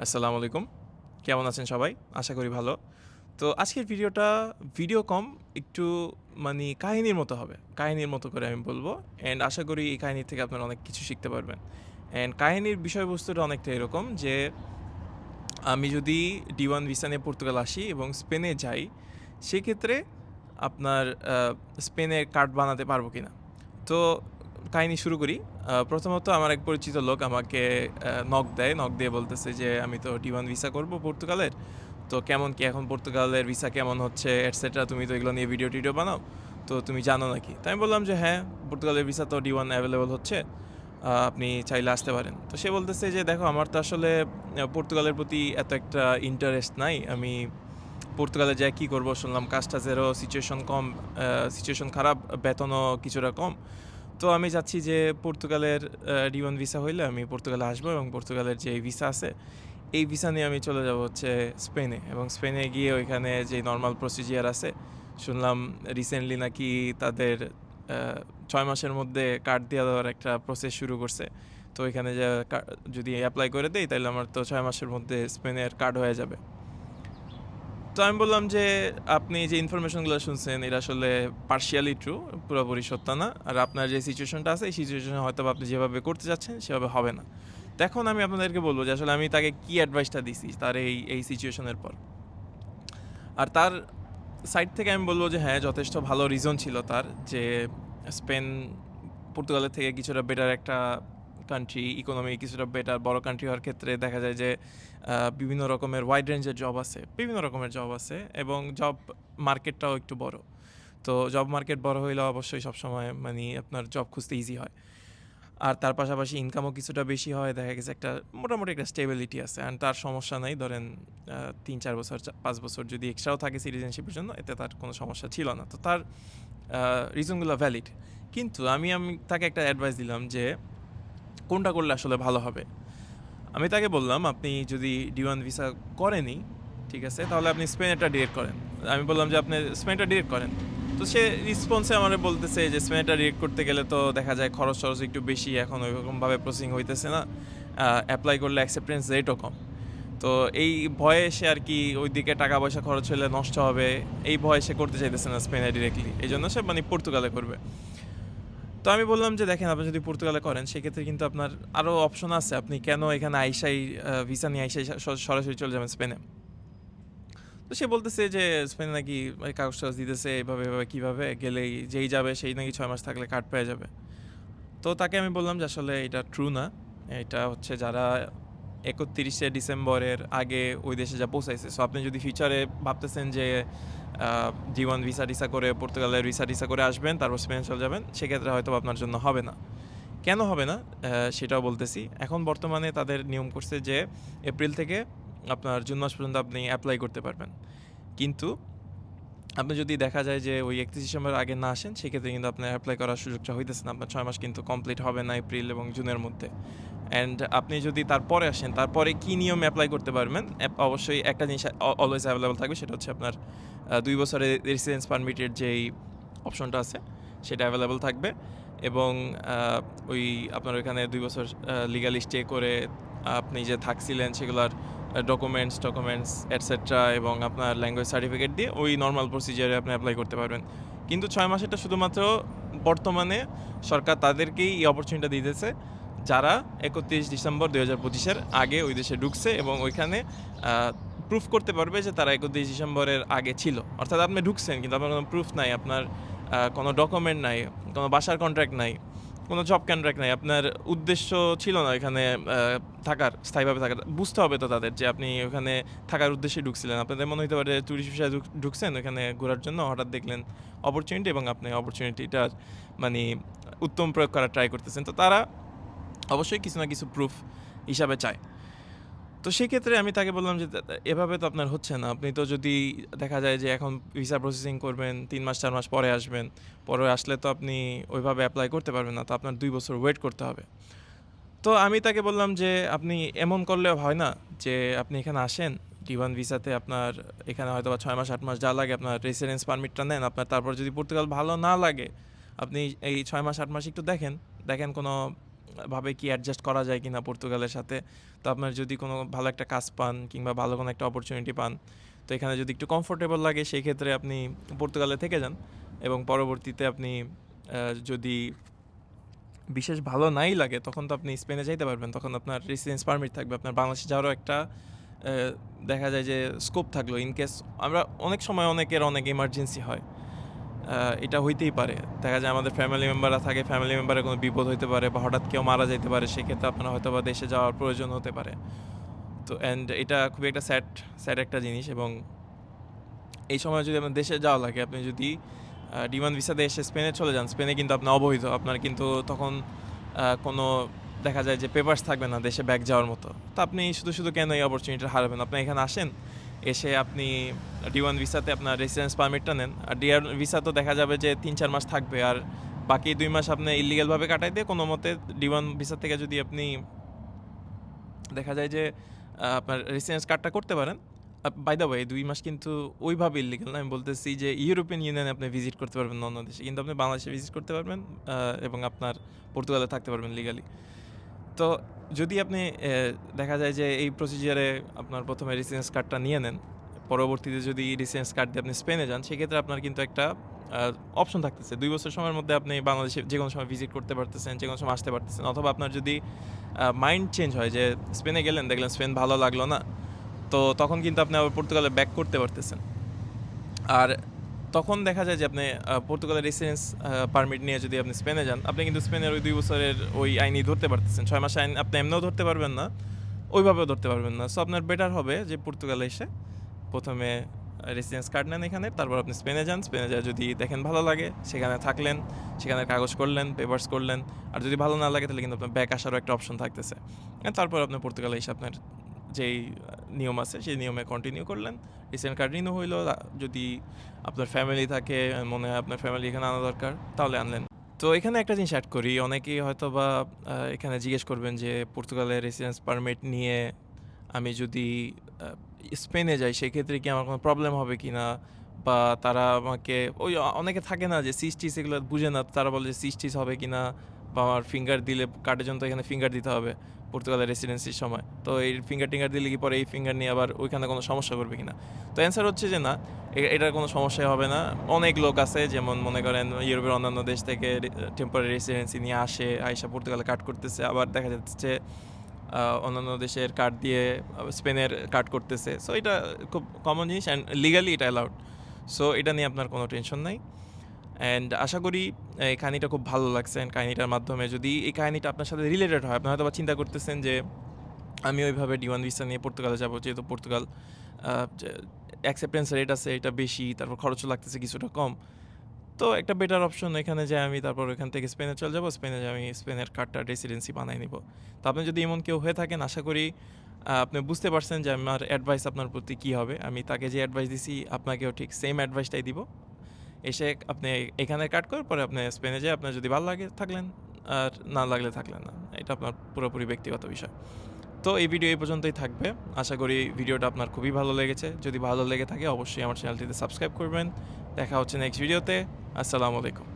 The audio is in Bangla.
আসসালামু আলাইকুম। কেমন আছেন সবাই? আশা করি ভালো। তো আজকের ভিডিওটা ভিডিও কম একটু কাহিনীর মতো হবে। কাহিনীর মতো করে আমি বলব। অ্যান্ড আশা করি এই কাহিনী থেকে আপনারা অনেক কিছু শিখতে পারবেন। অ্যান্ড কাহিনীর বিষয়বস্তুটা অনেকটা এরকম যে আমি যদি D1 ভিসা নিয়ে পর্তুগাল আসি এবং স্পেনে যাই, সেক্ষেত্রে আপনার স্পেনের কার্ড বানাতে পারবো কিনা? তো কাহিনী শুরু করি। প্রথমত আমার এক পরিচিত লোক আমাকে নক দেয়। নক দিয়ে বলতেছে যে, "আমি তো D1 ভিসা করব পর্তুগালের। তো কেমন কি এখন পর্তুগালের ভিসা কেমন হচ্ছে এটসেট্রা? তুমি তো এগুলো নিয়ে ভিডিও-টিডিও বানাও। তো তুমি জানো নাকি?" তো আমি বললাম যে, "হ্যাঁ, পর্তুগালের ভিসা তো D1 এভেইলেবল হচ্ছে। আপনি চাইলে আসতে পারেন।" তো সে বলতেছে যে, "দেখো আমার তো আসলে পর্তুগালের প্রতি এত একটা ইন্টারেস্ট নাই। আমি পর্তুগালে যেয়ে কি করব? শুনলাম কাজ-টাজেরও সিচুয়েশন খারাপ, বেতনও কিছুটা কম। তো আমি চাচ্ছি যে পর্তুগালের D1 ভিসা হইলে আমি পর্তুগালে আসবো এবং পর্তুগালের যে ভিসা আছে, এই ভিসা নিয়ে আমি চলে যাব হচ্ছে স্পেনে এবং স্পেনে গিয়ে ওইখানে যে নরমাল প্রসিজিয়ার আছে, শুনলাম রিসেন্টলি নাকি তাদের ৬ মাসের মধ্যে কার্ড দিয়ে দেওয়ার একটা প্রসেস শুরু করছে। তো ওইখানে যদি এপ্লাই করে দেই তাইলে আমার তো ৬ মাসের মধ্যে স্পেনের কার্ড হয়ে যাবে।" তো আমি বললাম যে, "আপনি যে ইনফরমেশনগুলো শুনছেন এটা আসলে পার্শিয়ালি ট্রু, পুরোপুরি সত্য না। আর আপনার যে সিচুয়েশনটা আছে এই সিচুয়েশনে হয়তোবা আপনি যেভাবে করতে চাচ্ছেন সেভাবে হবে না।" তো এখন আমি আপনাদেরকে বলব যে আসলে আমি তাকে কি অ্যাডভাইসটা দিছি তার এই সিচুয়েশনের পর। আর তার সাইড থেকে আমি বলব যে হ্যাঁ, যথেষ্ট ভালো রিজন ছিল তার যে স্পেন পর্তুগালের থেকে কিছুটা বেটার একটা কান্ট্রি, ইকোনমি কিছুটা বেটার, বড় কান্ট্রি হওয়ার ক্ষেত্রে দেখা যায় যে বিভিন্ন রকমের ওয়াইড রেঞ্জের জব আছে, বিভিন্ন রকমের জব আছে এবং জব মার্কেটটাও একটু বড়। তো জব মার্কেট বড় হইলে অবশ্যই সবসময় আপনার জব খুঁজতে ইজি হয়। আর তার পাশাপাশি ইনকামও কিছুটা বেশি হয়। দেখা গেছে একটা মোটামুটি একটা স্টেবিলিটি আছে। অ্যান্ড তার সমস্যা নাই। ধরেন ৩-৪ বছর ৫ বছর যদি এক্সট্রাও থাকে সিটিজেনশিপের জন্য এতে তার কোনো সমস্যা ছিল না। তো তার রিজনগুলো ভ্যালিড। কিন্তু আমি তাকে একটা অ্যাডভাইস দিলাম যে কোনটা করলে আসলে ভালো হবে। আমি তাকে বললাম, "আপনি যদি D1 ভিসা করেনই, ঠিক আছে? তাহলে আপনি স্পেনেরটা ডিরেক্ট করেন।" আমি বললাম যে, "আপনি স্পেনেরটা ডিরেক্ট করেন।" তো সে রেসপন্সে আমারে বলতেছে যে, "স্পেনেরটা ডিরেক্ট করতে গেলে তো দেখা যায় খরচ-টরচ একটু বেশি। এখন ওইরকমভাবে প্রসেসিং হইতেছে না। এপ্লাই করলে অ্যাকসেপ্টেন্স রেটও কম।" তো এই ভয়ে সে আরকি ওইদিকে টাকা-পয়সা খরচ হলে নষ্ট হবে। এই ভয়ে সে করতে চাইতেছে না স্পেনে ডিরেক্টলি। এজন্য সে পর্তুগালে করবে। তো আমি বললাম যে, "দেখেন আপনি যদি পর্তুগালে করেন সেক্ষেত্রে কিন্তু আপনার আরও অপশন আছে। আপনি কেন এখানে আইসাই ভিসা নিয়ে আইসাই সরাসরি চলে যাবেন স্পেনে?" তো সে বলতেছে যে, "স্পেনে নাকি ওই কাগজ-টাগজ দিতেছে এভাবে কিভাবে গেলেই যেই যাবে সেই নাকি ৬ মাস থাকলে কার্ড পেয়ে যাবে।" তো তাকে আমি বললাম যে, "আসলে এটা ট্রু না। এটা হচ্ছে যারা ৩১শে ডিসেম্বরের আগে ওই দেশে পৌঁছাইছে। সো আপনি যদি ফিউচারে ভাবতেছেন যে D1 ভিসা-টিসা করে পর্তুগালের ভিসা-টিসা করে আসবেন তারপর স্পেন চলে যাবেন, সেক্ষেত্রে হয়তোবা আপনার জন্য হবে না।" কেন হবে না? সেটাও বলতেছি। এখন বর্তমানে তাদের নিয়ম করছে যে এপ্রিল থেকে আপনার জুন মাস পর্যন্ত আপনি এপ্লাই করতে পারবেন। কিন্তু আপনি যদি দেখা যায় যে ওই ৩১ ডিসেম্বর আগে না আসেন, সেক্ষেত্রে কিন্তু আপনার এপ্লাই করার সুযোগটা হইতেছে না। আপনার ৬ মাস কিন্তু কমপ্লিট হবে না এপ্রিল এবং জুনের মধ্যে। অ্যান্ড আপনি যদি তারপরে আসেন, তারপরে কি নিয়মে এপ্লাই করতে পারবেন? অবশ্যই একটা জিনিস অলওয়েজ এভেইলেবল থাকবে, সেটা হচ্ছে আপনার ২ বছরের রেসিডেন্স পারমিটের যেই অপশনটা আছে, সেটা এভেইলেবল থাকবে এবং আ ওই আপনার ওইখানে ২ বছর লিগালি স্টে করে আপনি যে থাকছিলেন সেগুলার ডকুমেন্টস এটসেট্রা এবং আপনার ল্যাঙ্গুয়েজ সার্টিফিকেট দিয়ে ওই নরমাল প্রসিজিয়ারে আপনি এপ্লাই করতে পারবেন। কিন্তু ৬ মাসেরটা শুধুমাত্র বর্তমানে সরকার তাদেরকেই এই অপরচুনিটিটা দিতেছে যারা ৩১ ডিসেম্বর ২০২৫ এর আগে ওই দেশে ঢুকছে এবং ওইখানে আ প্রুফ করতে পারবে যে তারা ৩১ ডিসেম্বরের আগে ছিল। অর্থাৎ আপনি ঢুকছেন কিন্তু আপনার কোনো প্রুফ নাই, আপনার কোনো ডকুমেন্ট নাই, কোনো বাসার কন্ট্রাক্ট নাই, কোনো জব কন্ট্রাক্ট নাই। আপনার উদ্দেশ্য ছিল না এখানে থাকার, স্থায়ীভাবে থাকার। বুঝতে হবে তো তাদের যে আপনি ওখানে থাকার উদ্দেশ্যে ঢুকছিলেন। আপনাদের মনে হইতে পারে টুরিস্ট ভিসায় ঢুকছেন ওখানে ঘোরার জন্য। হঠাৎ দেখলেন অপরচুনিটি এবং আপনি অপরচুনিটিটার মানি উত্তম প্রয়োগ করার ট্রাই করতেছেন। তো তারা অবশ্যই কিছু না কিছু প্রুফ হিসাবে চায়। তো সেক্ষেত্রে আমি তাকে বললাম যে, এভাবে তো আপনার হচ্ছে না। আপনি তো যদি দেখা যায় যে এখন ভিসা প্রসেসিং করবেন, ৩ মাস ৪ মাস পরে আসবেন। পরে আসলে তো আপনি ওইভাবে এপ্লাই করতে পারবেন না। তো আপনার ২ বছর ওয়েট করতে হবে।" তো আমি তাকে বললাম যে, "আপনি এমন করলে হয় না যে আপনি এখানে আসেন, টি-1 ভিসাতে আপনার এখানে হয়তোবা ৬ মাস ৮ মাস যা লাগে আপনার রেসিডেন্স পারমিটটা নেন। আপনার তারপর যদি পর্তুগাল ভালো না লাগে, আপনি এই ৬ মাস ৮ মাস একটু দেখেন। দেখেন কোনো ভাবে কি অ্যাডজাস্ট করা যায় কিনা পর্তুগালের সাথে। তো আপনার যদি কোনো ভালো একটা কাজ পান কিংবা ভালো কোনো একটা অপরচুনিটি পান, তো এখানে যদি একটু কমফোর্টেবল লাগে সেই ক্ষেত্রে আপনি পর্তুগালে থেকে যান এবং পরবর্তীতে আপনি যদি বিশেষ ভালো নাই লাগে তখন তো আপনি স্পেনে যাইতে পারবেন। তখন আপনার রেসিডেন্স পারমিট থাকবে। আপনার বাংলাদেশে যাওয়ারও একটা দেখা যায় যে স্কোপ থাকলো ইন কেস আমরা অনেক সময় অনেকের অনেক ইমার্জেন্সি হয়। এটা হইতেই পারে। দেখা যায় আমাদের ফ্যামিলি মেম্বাররা থাকে, ফ্যামিলি মেম্বারের কোনো বিপদ হইতে পারে বা হঠাৎ কেউ মারা যাইতে পারে। সেক্ষেত্রে আপনার হয়তোবা দেশে যাওয়ার প্রয়োজন হতে পারে। তো এটা খুবই একটা স্যাড একটা জিনিস এবং এই সময় যদি আপনার দেশে যাওয়া লাগে, আপনি যদি D1 ভিসাতে এসে স্পেনে চলে যান, স্পেনে কিন্তু আপনি অবৈধ। আপনার কিন্তু তখন কোনো দেখা যায় যে পেপারস থাকবে না দেশে ব্যাক যাওয়ার মতো। তো আপনি শুধু কেন এই অপরচুনিটি হারাবেন? আপনি এখানে আসেন, এসে আপনি D1 ভিসাতে আপনার রেসিডেন্স পারমিটটা নেন। আর D1 ভিসা তো দেখা যাবে যে ৩-৪ মাস থাকবে, আর বাকি ২ মাস আপনি ইল্লিগালভাবে কাটাই দিয়ে কোনো মতে D1 ভিসা থেকে যদি আপনি দেখা যায় যে আপনার রেসিডেন্স কার্ডটা করতে পারেন। বাই দ্য ওয়ে ২ মাস কিন্তু ওইভাবে ইল্লিগাল না। আমি বলতেছি যে ইউরোপিয়ান ইউনিয়নে আপনি ভিজিট করতে পারবেন না অন্য দেশে। কিন্তু আপনি বাংলাদেশে ভিজিট করতে পারবেন এবং আপনার পর্তুগালে থাকতে পারবেন লিগালি। তো যদি আপনি দেখা যায় যে এই প্রসিজারে আপনার ১ম এ রেসিডেন্স কার্ডটা নিয়ে নেন, পরবর্তীতে যদি রেসিডেন্স কার্ড দিয়ে আপনি স্পেনে যান, সেক্ষেত্রে আপনার কিন্তু একটা অপশন থাকতেছে। ২ বছর সময়ের মধ্যে আপনি বাংলাদেশে যেকোনো সময় ভিজিট করতে পারতেছেন, যেকোনো সময় আসতে পারতেছেন। অথবা আপনার যদি মাইন্ড চেঞ্জ হয় যে স্পেনে গেলেন, দেখলেন স্পেন ভালো লাগলো না, তো তখন কিন্তু আপনি আবার পর্তুগালে ব্যাক করতে পারতেছেন। আর তখন দেখা যায় যে আপনি পর্তুগালের রেসিডেন্স পারমিট নিয়ে যদি আপনি স্পেনে যান, আপনি কিন্তু স্পেনের ওই ২ বছরের ওই আইনই ধরতে পারতেছেন। ৬ মাস আইন আপনি এমনিও ধরতে পারবেন না, ওইভাবেও ধরতে পারবেন না। সো আপনার বেটার হবে যে পর্তুগালে এসে ১ম এ রেসিডেন্স কার্ড নেন এখানে, তারপর আপনি স্পেনে যান। স্পেনে যেয়ে যদি দেখেন ভালো লাগে, সেখানে থাকলেন, সেখানে কাগজ করলেন, পেপারস করলেন। আর যদি ভালো না লাগে তাহলে কিন্তু আপনার ব্যাক আসারও একটা অপশন থাকতেছে। তারপর আপনি পর্তুগালে এসে আপনার যেই নিয়ম আছে সেই নিয়মে কন্টিনিউ করলেন। রেসিডেন্ট কার্ড রিনিউ হইলো। যদি আপনার ফ্যামিলি থাকে, মনে হয় আপনার ফ্যামিলি এখানে আনা দরকার, তাহলে আনলেন। তো এখানে একটা জিনিস এড করি। অনেকেই হয়তোবা এখানে জিজ্ঞেস করবেন যে পর্তুগালের রেসিডেন্স পারমিট নিয়ে আমি যদি স্পেনে যাই, সেক্ষেত্রে কি আমার কোনো প্রবলেম হবে কিনা? বা তারা আমাকে ওই অনেকে থাকে না যে সিস-টিস এগুলো বুঝে না। তারা বলে যে সিস-টিস হবে কিনা, বা আমার ফিঙ্গার দিলে কার্ডের জন্য তো এখানে ফিঙ্গার দিতে হবে পর্তুগালের রেসিডেন্সির সময়। তো এই ফিঙ্গার-টিঙ্গার দিলে কি পরে এই ফিঙ্গার নিয়ে আবার ওইখানে কোনো সমস্যা করবে কিনা? তো অ্যান্সার হচ্ছে যে না, এটার কোনো সমস্যাই হবে না। অনেক লোক আছে, যেমন মনে করেন ইউরোপের অন্যান্য দেশ থেকে টেম্পোরারি রেসিডেন্সি নিয়ে আইসা পর্তুগালে কার্ড করতেছে। আবার দেখা যাচ্ছে অন্যান্য দেশের কার্ড দিয়ে স্পেনের কার্ড করতেছে। সো এটা খুব কমন জিনিস অ্যান্ড লিগালি এটা অ্যালাউড। সো এটা নিয়ে আপনার কোনো টেনশন নাই। অ্যান্ড আশা করি এই কাহিনিটা খুব ভালো লাগছে। অ্যান্ড কাহিনিটার মাধ্যমে যদি এই কাহিনিটা আপনার সাথে রিলেটেড হয়, আপনি হয়তোবা চিন্তা করতেছেন যে আমি ওইভাবে D1 ভিসা নিয়ে পর্তুগালে যাবো, যেহেতু পর্তুগাল অ্যাকসেপ্টেন্স রেট আছে এটা বেশি, তারপর খরচও লাগতেছে কিছুটা কম। তো একটা বেটার অপশন এখানে যে আমি তারপর ওখান থেকে স্পেনে চলে যাবো, স্পেনে যেয়ে আমি স্পেনের কার্ডটা রেসিডেন্সি বানাই নিব। তো আপনি যদি এমন কেউ হয়ে থাকেন, আশা করি আপনি বুঝতে পারছেন যে আমার অ্যাডভাইস আপনার প্রতি কী হবে। আমি তাকে যে অ্যাডভাইস দিছি আপনাকেও ঠিক সেম অ্যাডভাইসটাই দিব। এসে আপনি এখানে কাট করার পরে আপনি স্পেনে যেয়ে আপনার যদি ভালো লাগে থাকলেন, আর না লাগলে থাকলেন না। এটা আপনার পুরোপুরি ব্যক্তিগত বিষয়। তো এই ভিডিও এই পর্যন্তই থাকবে। আশা করি ভিডিওটা আপনার খুবই ভালো লেগেছে। যদি ভালো লেগে থাকে অবশ্যই আমার চ্যানেলটিতে সাবস্ক্রাইব করবেন। দেখা হচ্ছে নেক্সট ভিডিওতে। আসসালামু আলাইকুম।